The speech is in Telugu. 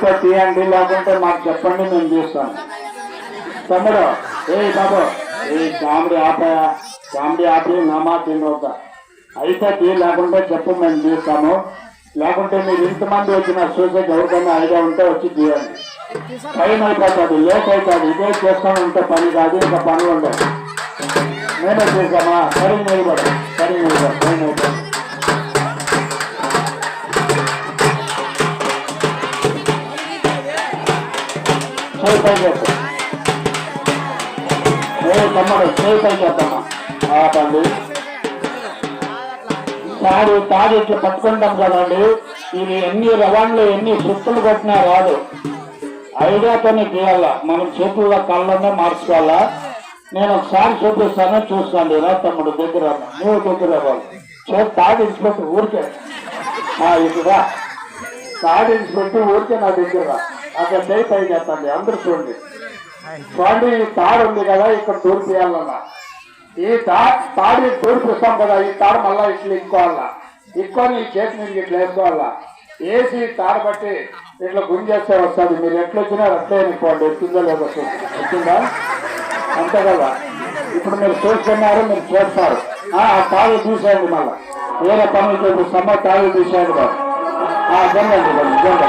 తీయండి, లేకుంటే మాకు చెప్పండి, మేము తీస్తాం. తమ్ముడు ఏ బాబు ఈ కామెడీ ఆపి నామా తినవద్దా అయితే తీ, లేకుంటే చెప్పు, మేము తీస్తాము. లేకుంటే మీరు ఇంతమంది వచ్చిన చూసేకి ఎవరికైనా ఐడియా ఉంటే వచ్చి తీయండి. టైం అయిపోతుంది, లేట్ అవుతుంది. ఇదే చేసుకొని ఉంటే పని కాదు, ఇంకా పని ఉండదు. మేమే చేసామా? సరే నిలబడు, టైం అయిపోతుంది. తమ్ముడు చేయి పై చేద్దామా? ఆపండి. తాడు ఇట్లా పట్టుకుంటాం కదండి. ఇది ఎన్ని రవాణాలు ఎన్ని సుత్తులు కొట్టినా రాదు. ఐడియాతోనే చేయాలా, మనం చేతుల్లో కళ్ళనే మార్చుకోవాలా. నేను ఒకసారి చూపిస్తాను, చూస్తాను. రా తమ్ముడు దగ్గర, నువ్వు దగ్గర వాళ్ళు తాడు ఇచ్చిపెట్టి ఊరికే ఇటుగా తాడు ఇచ్చిపెట్టి ఊరికే నా దగ్గర అక్కడ చేయి పై చేస్తాండి. అందరూ చూడండి. చూడండి, ఈ తాడు ఉంది కదా, ఇక్కడ తూర్పియాలన్నా. ఈ తాడు తూర్పిస్తాం కదా, ఈ తాడు మళ్ళా ఇట్లా ఇక్కోవాలా. ఇక్కొని ఈ చేతి మీద ఇట్లా వేసుకోవాలా. వేసి తాడు బట్టి ఇట్లా గుంజేస్తే వస్తుంది. మీరు ఎట్లా వచ్చినా అట్లే అనుకోండి. ఎత్తుందో లేదో వచ్చిందా? అంతే కదా. ఇప్పుడు మీరు చూసుకున్నారు, మీరు చేస్తారు. ఆ తాడు తీసేయండి. మళ్ళా వేరే పనులు చూపిస్తామా? తాడు తీసేయండి. జంగండి జంగండి.